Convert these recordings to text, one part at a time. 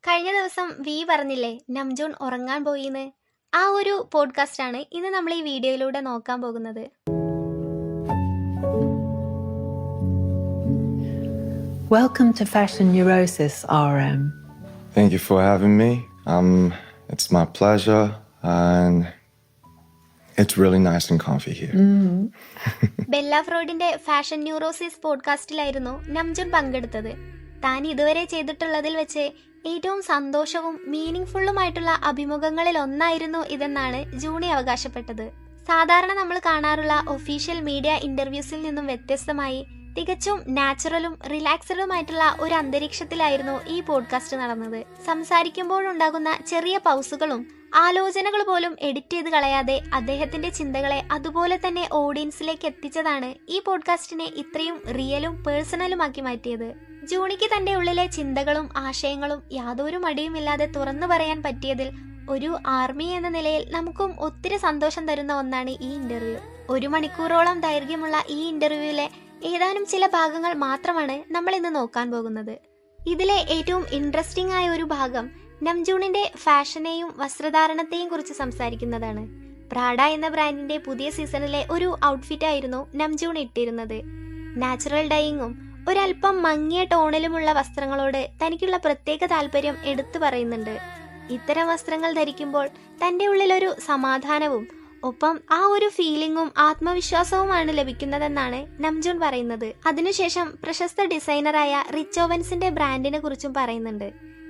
കഴിഞ്ഞ ദിവസം വി പറഞ്ഞില്ലേ നംജൂൺ ഉറങ്ങാൻ പോയിന്ന്. ആ ഒരു പോഡ്കാസ്റ്റാണ് ഇന്ന് നമ്മൾ ഈ വീഡിയോയിലൂടെ നോക്കാൻ പോകുന്നത്. Welcome to Fashion Neurosis, RM. Thank you for having me. It's my pleasure, and it's really nice and comfy here. Bella ഫ്രോയിഡിന്റെ ഫാഷൻ ന്യൂറോസിസ് പോഡ്കാസ്റ്റിലായിരുന്നു നംജൂൺ പങ്കെടുത്തത്. താൻ ഇതുവരെ ചെയ്തിട്ടുള്ളതിൽ വെച്ച് ഏറ്റവും സന്തോഷവും മീനിങ് ഫുള്ളുമായിട്ടുള്ള അഭിമുഖങ്ങളിൽ ഒന്നായിരുന്നു ഇതെന്നാണ് ജൂണി അവകാശപ്പെട്ടത്. സാധാരണ നമ്മൾ കാണാറുള്ള ഒഫീഷ്യൽ മീഡിയ ഇന്റർവ്യൂസിൽ നിന്നും വ്യത്യസ്തമായി തികച്ചും നാച്ചുറലും റിലാക്സ്ഡുമായിട്ടുള്ള ഒരു അന്തരീക്ഷത്തിലായിരുന്നു ഈ പോഡ്കാസ്റ്റ് നടന്നത്. സംസാരിക്കുമ്പോഴുണ്ടാകുന്ന ചെറിയ പൗസുകളും ആലോചനകൾ പോലും എഡിറ്റ് ചെയ്ത് കളയാതെ അദ്ദേഹത്തിന്റെ ചിന്തകളെ അതുപോലെ തന്നെ ഓഡിയൻസിലേക്ക് എത്തിച്ചതാണ് ഈ പോഡ്കാസ്റ്റിനെ ഇത്രയും റിയലും പേഴ്സണലുമാക്കി മാറ്റിയത്. ജൂണിക്ക് തന്റെ ഉള്ളിലെ ചിന്തകളും ആശയങ്ങളും യാതൊരു മടിയുമില്ലാതെ തുറന്നു പറയാൻ പറ്റിയതിൽ ഒരു ആർമി എന്ന നിലയിൽ നമുക്കും ഒത്തിരി സന്തോഷം തരുന്ന ഒന്നാണ് ഈ ഇന്റർവ്യൂ. 1 മണിക്കൂറോളം ദൈർഘ്യമുള്ള ഈ ഇന്റർവ്യൂവിലെ ഏതാനും ചില ഭാഗങ്ങൾ മാത്രമാണ് നമ്മൾ ഇന്ന് നോക്കാൻ പോകുന്നത്. ഇതിലെ ഏറ്റവും ഇൻട്രസ്റ്റിംഗ് ആയ ഒരു ഭാഗം നംജൂണിന്റെ ഫാഷനെയും വസ്ത്രധാരണത്തെയും കുറിച്ച് സംസാരിക്കുന്നതാണ്. പ്രാഡ എന്ന ബ്രാൻഡിന്റെ പുതിയ സീസണിലെ ഒരു ഔട്ട്ഫിറ്റ് ആയിരുന്നു നംജൂൺ ഇട്ടിരുന്നത്. നാച്ചുറൽ ഡൈയിങ്ങും ഒരല്പം മങ്ങിയ ടോണിലുമുള്ള വസ്ത്രങ്ങളോട് തനിക്കുള്ള പ്രത്യേക താല്പര്യം എടുത്തു പറയുന്നുണ്ട്. ഇത്തരം വസ്ത്രങ്ങൾ ധരിക്കുമ്പോൾ തന്റെ ഉള്ളിലൊരു സമാധാനവും ഒപ്പം ആ ഒരു ഫീലിംഗും ആത്മവിശ്വാസവുമാണ് ലഭിക്കുന്നതെന്നാണ് നംജൂൺ പറയുന്നത്. അതിനുശേഷം പ്രശസ്ത ഡിസൈനറായ റിച്ച് ഓവൻസിന്റെ ബ്രാൻഡിനെ കുറിച്ചും പറയുന്നുണ്ട്.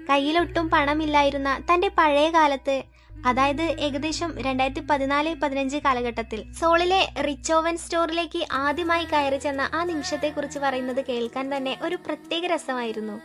കയ്യിലൊട്ടും പണമില്ലായിരുന്ന തന്റെ പഴയ കാലത്ത്, അതായത് ഏകദേശം 2014-15 കാലഘട്ടത്തിൽ സോളിലെ റിച്ച് ഓവൻ സ്റ്റോറിലേക്ക് ആദ്യമായി കയറി ചെന്ന ആ നിമിഷത്തെ കുറിച്ച് പറയുന്നത് കേൾക്കാൻ തന്നെ ഒരു പ്രത്യേക രസമായിരുന്നു.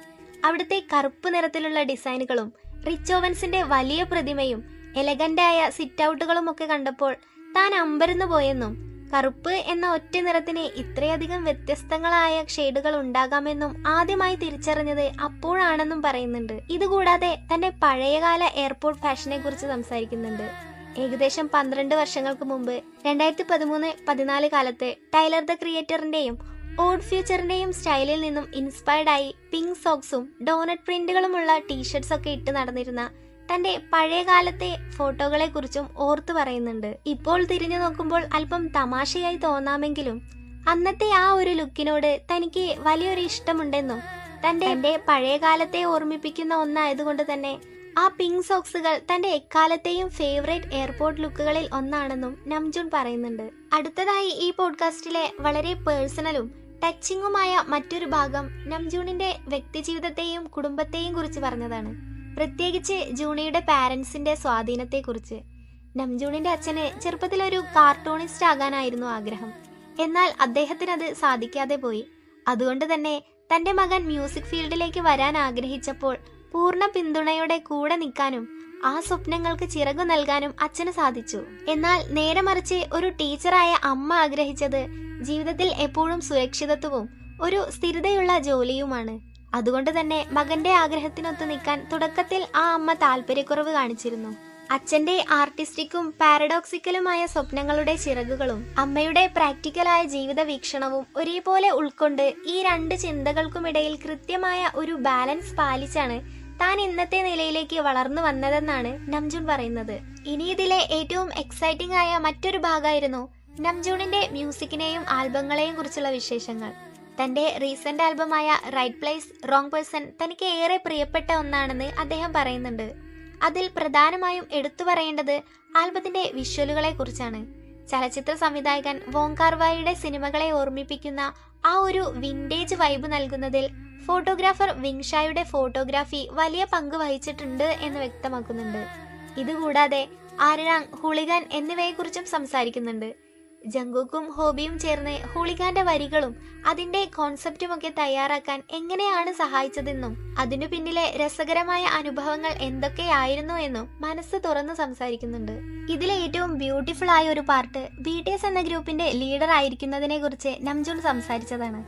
അവിടുത്തെ കറുപ്പ് നിറത്തിലുള്ള ഡിസൈനുകളും റിച്ച് ഓവൻസിന്റെ വലിയ പ്രതിമയും എലഗന്റായ സിറ്റ് ഔട്ടുകളും ഒക്കെ കണ്ടപ്പോൾ താൻ അമ്പരന്നു പോയെന്നും കറുപ്പ് എന്ന ഒറ്റ നിറത്തിന് ഇത്രയധികം വ്യത്യസ്തങ്ങളായ ഷെയ്ഡുകൾ ഉണ്ടാകാമെന്നും ആദ്യമായി തിരിച്ചറിഞ്ഞത് അപ്പോഴാണെന്നും പറയുന്നുണ്ട്. ഇതുകൂടാതെ തന്റെ പഴയകാല എയർപോർട്ട് ഫാഷനെ കുറിച്ച് സംസാരിക്കുന്നുണ്ട്. ഏകദേശം 12 വർഷങ്ങൾക്ക് മുമ്പ് 2013-14 കാലത്ത് ടൈലർ ദ ക്രിയേറ്ററിന്റെയും ഓഡ് ഫ്യൂച്ചറിന്റെയും സ്റ്റൈലിൽ നിന്നും ഇൻസ്പയർഡ് ആയി പിങ്ക് സോക്സും ഡോണറ്റ് പ്രിന്റുകളുമുള്ള ടീഷർട്സ് ഒക്കെ ഇട്ട് നടന്നിരുന്ന തന്റെ പഴയ കാലത്തെ ഫോട്ടോകളെ കുറിച്ചും ഓർത്തു പറയുന്നുണ്ട്. ഇപ്പോൾ തിരിഞ്ഞു നോക്കുമ്പോൾ അല്പം തമാശയായി തോന്നാമെങ്കിലും അന്നത്തെ ആ ഒരു ലുക്കിനോട് തനിക്ക് വലിയൊരു ഇഷ്ടമുണ്ടെന്നും തന്റെ പഴയ കാലത്തെ ഓർമ്മിപ്പിക്കുന്ന ഒന്നായതുകൊണ്ട് തന്നെ ആ പിങ്ക് സോക്സുകൾ തന്റെ എക്കാലത്തെയും ഫേവറേറ്റ് എയർപോർട്ട് ലുക്കുകളിൽ ഒന്നാണെന്നും നംജൂൺ പറയുന്നുണ്ട്. അടുത്തതായി ഈ പോഡ്കാസ്റ്റിലെ വളരെ പേഴ്സണലും ടച്ചിങ്ങുമായ മറ്റൊരു ഭാഗം നംജൂണിന്റെ വ്യക്തിജീവിതത്തെയും കുടുംബത്തെയും കുറിച്ച് പറഞ്ഞതാണ്. പ്രത്യേകിച്ച് ജൂണിയുടെ പാരന്റ്സിന്റെ സ്വാധീനത്തെക്കുറിച്ച്. നംജൂണിന്റെ അച്ഛന് ചെറുപ്പത്തിൽ ഒരു കാർട്ടൂണിസ്റ്റ് ആകാനായിരുന്നു ആഗ്രഹം. എന്നാൽ അദ്ദേഹത്തിന് അത് സാധിക്കാതെ പോയി. അതുകൊണ്ട് തന്നെ തന്റെ മകൻ മ്യൂസിക് ഫീൽഡിലേക്ക് വരാൻ ആഗ്രഹിച്ചപ്പോൾ പൂർണ്ണ പിന്തുണയോടെ കൂടെ നിൽക്കാനും ആ സ്വപ്നങ്ങൾക്ക് ചിറകു നൽകാനും അച്ഛന് സാധിച്ചു. എന്നാൽ നേരെ മറിച്ച് ഒരു ടീച്ചറായ അമ്മ ആഗ്രഹിച്ചത് ജീവിതത്തിൽ എപ്പോഴും സുരക്ഷിതത്വവും ഒരു സ്ഥിരതയുള്ള ജോലിയുമാണ്. അതുകൊണ്ട് തന്നെ മകന്റെ ആഗ്രഹത്തിനൊത്തു നിൽക്കാൻ തുടക്കത്തിൽ ആ അമ്മ താല്പര്യക്കുറവ് കാണിച്ചിരുന്നു. അച്ഛന്റെ ആർട്ടിസ്റ്റിക്കും പാരഡോക്സിക്കലുമായ സ്വപ്നങ്ങളുടെ ചിറകുകളും അമ്മയുടെ പ്രാക്ടിക്കലായ ജീവിത വീക്ഷണവും ഒരേപോലെ ഉൾക്കൊണ്ട് ഈ 2 ചിന്തകൾക്കുമിടയിൽ കൃത്യമായ ഒരു ബാലൻസ് പാലിച്ചാണ് താൻ ഇന്നത്തെ നിലയിലേക്ക് വളർന്നു വന്നതെന്നാണ് നംജൂൺ പറയുന്നത്. ഇനി ഇതിലെ ഏറ്റവും എക്സൈറ്റിംഗ് ആയ മറ്റൊരു ഭാഗമായിരുന്നു നംജൂണിന്റെ മ്യൂസിക്കിനെയും ആൽബങ്ങളെയും കുറിച്ചുള്ള വിശേഷങ്ങൾ. തന്റെ റീസെന്റ് ആൽബമായ റൈറ്റ് പ്ലേസ് റോങ് പേഴ്സൺ തനിക്ക് ഏറെ പ്രിയപ്പെട്ട ഒന്നാണെന്ന് അദ്ദേഹം പറയുന്നുണ്ട്. അതിൽ പ്രധാനമായും എടുത്തു പറയേണ്ടത് ആൽബത്തിന്റെ വിഷ്വലുകളെ കുറിച്ചാണ്. ചലച്ചിത്ര സംവിധായകൻ വോങ് കാർ-വായിയുടെ സിനിമകളെ ഓർമ്മിപ്പിക്കുന്ന ആ ഒരു വിന്റേജ് വൈബ് നൽകുന്നതിൽ ഫോട്ടോഗ്രാഫർ വിങ്ഷായുടെ ഫോട്ടോഗ്രാഫി വലിയ പങ്ക് വഹിച്ചിട്ടുണ്ട് എന്ന് വ്യക്തമാക്കുന്നുണ്ട്. ഇതുകൂടാതെ ആരരാങ്, ഹൂളിഗാൻ എന്നിവയെക്കുറിച്ചും സംസാരിക്കുന്നുണ്ട്. ജങ്കുക്കും ഹോബിയും ചേർന്ന് ഹൂളിഗാന്റെ വരികളും അതിന്റെ കോൺസെപ്റ്റുമൊക്കെ തയ്യാറാക്കാൻ എങ്ങനെയാണ് സഹായിച്ചതെന്നും അതിനു പിന്നിലെ രസകരമായ അനുഭവങ്ങൾ എന്തൊക്കെയായിരുന്നു എന്നും മനസ്സ് തുറന്നു സംസാരിക്കുന്നുണ്ട്. ഇതിലെ ഏറ്റവും ബ്യൂട്ടിഫുൾ ആയ ഒരു പാർട്ട് BTS എന്ന ഗ്രൂപ്പിന്റെ ലീഡർ ആയിരിക്കുന്നതിനെ കുറിച്ച് നംജൂൺ സംസാരിച്ചതാണ്.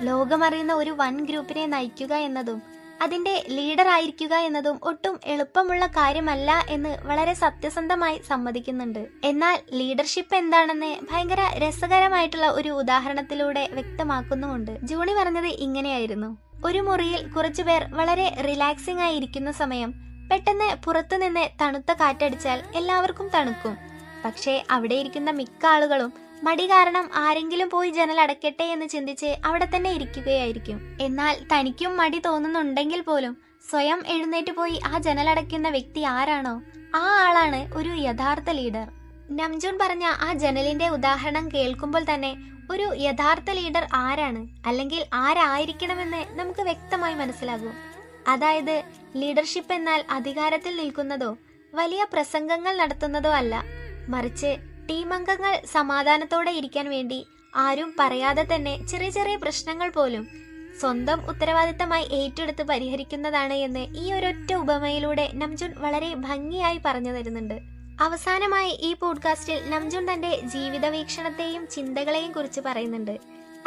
ലോകമറിയുന്ന ഒരു വൻ ഗ്രൂപ്പിനെ നയിക്കുക എന്നതും അതിന്റെ ലീഡർ ആയിരിക്കുക എന്നതും ഒട്ടും എളുപ്പമുള്ള കാര്യമല്ല എന്ന് വളരെ സത്യസന്ധമായി സമ്മതിക്കുന്നുണ്ട്. എന്നാൽ ലീഡർഷിപ്പ് എന്താണെന്ന് ഭയങ്കര രസകരമായിട്ടുള്ള ഒരു ഉദാഹരണത്തിലൂടെ വ്യക്തമാക്കുന്നുമുണ്ട്. ജൂണി പറഞ്ഞത് ഇങ്ങനെയായിരുന്നു: ഒരു മുറിയിൽ കുറച്ചുപേർ വളരെ റിലാക്സിംഗ് ആയി ഇരിക്കുന്ന സമയം പെട്ടെന്ന് പുറത്തുനിന്ന് തണുത്ത കാറ്റടിച്ചാൽ എല്ലാവർക്കും തണുക്കും. പക്ഷേ അവിടെ ഇരിക്കുന്ന മിക്ക ആളുകളും മടി കാരണം ആരെങ്കിലും പോയി ജനൽ അടയ്ക്കട്ടെ എന്ന് ചിന്തിച്ച് അവിടെ തന്നെ ഇരിക്കുകയായിരിക്കും. എന്നാൽ തനിക്കും മടി തോന്നുന്നുണ്ടെങ്കിൽ പോലും സ്വയം എഴുന്നേറ്റ് പോയി ആ ജനലടയ്ക്കുന്ന വ്യക്തി ആരാണോ ആ ആളാണ് ഒരു യഥാർത്ഥ ലീഡർ. നംജൂൺ പറഞ്ഞ ആ ജനലിന്റെ ഉദാഹരണം കേൾക്കുമ്പോൾ തന്നെ ഒരു യഥാർത്ഥ ലീഡർ ആരാണ് അല്ലെങ്കിൽ ആരായിരിക്കണമെന്ന് നമുക്ക് വ്യക്തമായി മനസ്സിലാകും. അതായത് ലീഡർഷിപ്പ് എന്നാൽ അധികാരത്തിൽ നിൽക്കുന്നതോ വലിയ പ്രസംഗങ്ങൾ നടത്തുന്നതോ അല്ല, മറിച്ച് ടീം അംഗങ്ങൾ സമാധാനത്തോടെ ഇരിക്കാൻ വേണ്ടി ആരും പറയാതെ തന്നെ ചെറിയ ചെറിയ പ്രശ്നങ്ങൾ പോലും സ്വന്തം ഉത്തരവാദിത്തമായി ഏറ്റെടുത്ത് പരിഹരിക്കുന്നതാണ് എന്ന് ഈ ഒരൊറ്റ ഉപമയിലൂടെ നംജൂൺ വളരെ ഭംഗിയായി പറഞ്ഞു തരുന്നുണ്ട്. അവസാനമായി ഈ പോഡ്കാസ്റ്റിൽ നംജൂൺ തന്റെ ജീവിത വീക്ഷണത്തെയും ചിന്തകളെയും കുറിച്ച് പറയുന്നുണ്ട്.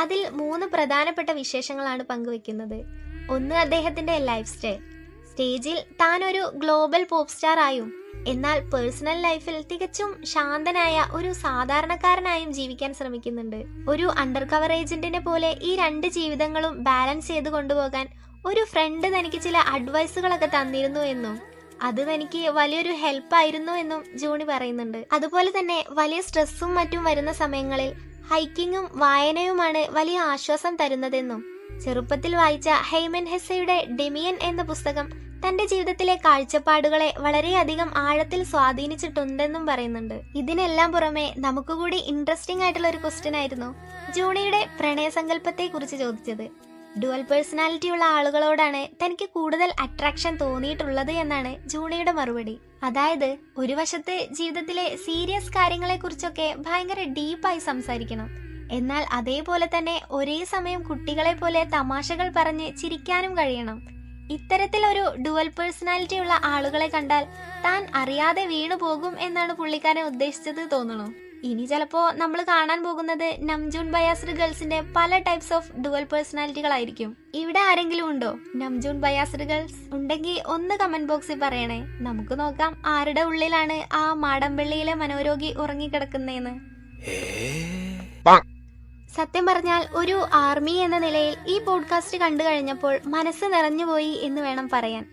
അതിൽ 3 പ്രധാനപ്പെട്ട വിശേഷങ്ങളാണ് പങ്കുവെക്കുന്നത്. ഒന്ന്, അദ്ദേഹത്തിന്റെ ലൈഫ് സ്റ്റൈൽ. സ്റ്റേജിൽ താൻ ഒരു ഗ്ലോബൽ പോപ്പ് സ്റ്റാർ ആയും എന്നാൽ പേഴ്സണൽ ലൈഫിൽ തികച്ചും ശാന്തനായ ഒരു സാധാരണക്കാരനായും ജീവിക്കാൻ ശ്രമിക്കുന്നുണ്ട്. ഒരു അണ്ടർ കവർ ഏജന്റിനെ പോലെ ഈ 2 ജീവിതങ്ങളും ബാലൻസ് ചെയ്ത് കൊണ്ടുപോകാൻ ഒരു ഫ്രണ്ട് തനിക്ക് ചില അഡ്വൈസുകളൊക്കെ തന്നിരുന്നു എന്നും അത് തനിക്ക് വലിയൊരു ഹെൽപ്പായിരുന്നു എന്നും ജൂണി പറയുന്നുണ്ട്. അതുപോലെ തന്നെ വലിയ സ്ട്രെസ്സും മറ്റും വരുന്ന സമയങ്ങളിൽ ഹൈക്കിങ്ങും വായനയുമാണ് വലിയ ആശ്വാസം തരുന്നതെന്നും ചെറുപ്പത്തിൽ വായിച്ച ഹെയ്മൻ ഹെസ്സയുടെ ഡെമിയൻ എന്ന പുസ്തകം തന്റെ ജീവിതത്തിലെ കാഴ്ചപ്പാടുകളെ വളരെയധികം ആഴത്തിൽ സ്വാധീനിച്ചിട്ടുണ്ടെന്നും പറയുന്നുണ്ട്. ഇതിനെല്ലാം പുറമെ നമുക്കുകൂടി ഇൻട്രസ്റ്റിംഗ് ആയിട്ടുള്ള ഒരു ക്വസ്റ്റ്യൻ ആയിരുന്നു ജൂണിയുടെ പ്രണയസങ്കല്പത്തെ കുറിച്ച് ചോദിച്ചത്. ഡുവൽ പേഴ്സണാലിറ്റി ഉള്ള ആളുകളോടാണ് തനിക്ക് കൂടുതൽ അട്രാക്ഷൻ തോന്നിയിട്ടുള്ളത് എന്നാണ് ജൂണിയുടെ മറുപടി. അതായത് ഒരു വശത്ത് ജീവിതത്തിലെ സീരിയസ് കാര്യങ്ങളെ കുറിച്ചൊക്കെ ഭയങ്കര ഡീപ്പായി സംസാരിക്കണം, എന്നാൽ അതേപോലെ തന്നെ ഒരേ സമയം കുട്ടികളെ പോലെ തമാശകൾ പറഞ്ഞ് ചിരിക്കാനും കഴിയണം. ഇത്തരത്തിലൊരു ഡുവൽ പേഴ്സണാലിറ്റി ഉള്ള ആളുകളെ കണ്ടാൽ താൻ അറിയാതെ വീണു പോകും എന്നാണ് പുള്ളിക്കാരൻ ഉദ്ദേശിച്ചത് തോന്നുന്നു. ഇനി ചിലപ്പോ നമ്മൾ കാണാൻ പോകുന്നത് നംജൂൺ ബയാസ്ഡ് ഗേൾസിന്റെ പല ടൈപ്സ് ഓഫ് ഡുവൽ പേഴ്സണാലിറ്റികളായിരിക്കും. ഇവിടെ ആരെങ്കിലും ഉണ്ടോ നംജൂൺ ബയാസ്ഡ് ഗേൾസ്? ഉണ്ടെങ്കിൽ ഒന്ന് കമന്റ് ബോക്സിൽ പറയണേ. നമുക്ക് നോക്കാം ആരുടെ ഉള്ളിലാണ് ആ മാടമ്പള്ളിയിലെ മനോരോഗി ഉറങ്ങിക്കിടക്കുന്നേന്ന്. സത്യം പറഞ്ഞാൽ ഒരു ആർമി എന്ന നിലയിൽ ഈ പോഡ്കാസ്റ്റ് കണ്ടു കഴിഞ്ഞപ്പോൾ മനസ്സ് നിറഞ്ഞുപോയി എന്ന് വേണം പറയാൻ.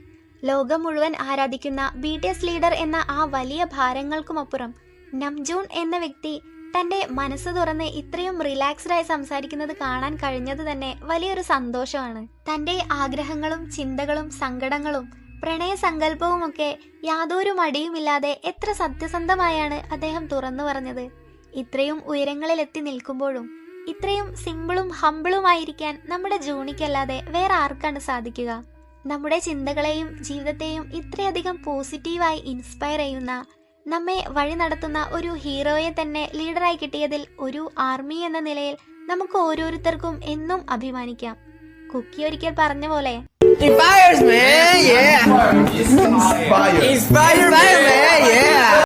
ലോകം മുഴുവൻ ആരാധിക്കുന്ന BTS ലീഡർ എന്ന ആ വലിയ ഭാരങ്ങൾക്കുമപ്പുറം നംജൂൺ എന്ന വ്യക്തി തന്റെ മനസ്സ് തുറന്ന് ഇത്രയും റിലാക്സ്ഡായി സംസാരിക്കുന്നത് കാണാൻ കഴിഞ്ഞത് തന്നെ വലിയൊരു സന്തോഷമാണ്. തന്റെ ആഗ്രഹങ്ങളും ചിന്തകളും സങ്കടങ്ങളും പ്രണയ സങ്കല്പവുമൊക്കെ യാതൊരു മടിയുമില്ലാതെ എത്ര സത്യസന്ധമായാണ് അദ്ദേഹം തുറന്നു പറഞ്ഞത്. ഇത്രയും ഉയരങ്ങളിലെത്തി നിൽക്കുമ്പോഴും ഇത്രയും സിമ്പിളും ഹമ്പിളുമായിരിക്കാൻ നമ്മുടെ ജൂണിക്കല്ലാതെ വേറെ ആർക്കാണ് സാധിക്കുക? നമ്മുടെ ചിന്തകളെയും ജീവിതത്തെയും ഇത്രയധികം പോസിറ്റീവായി ഇൻസ്പയർ ചെയ്യുന്ന, നമ്മെ വഴി നടത്തുന്ന ഒരു ഹീറോയെ തന്നെ ലീഡറായി കിട്ടിയതിൽ ഒരു ആർമി എന്ന നിലയിൽ നമുക്ക് ഓരോരുത്തർക്കും എന്നും അഭിമാനിക്കാം. കുക്കി ഒരിക്കൽ പറഞ്ഞ പോലെ Inspires, man. Yeah. Inspire, man.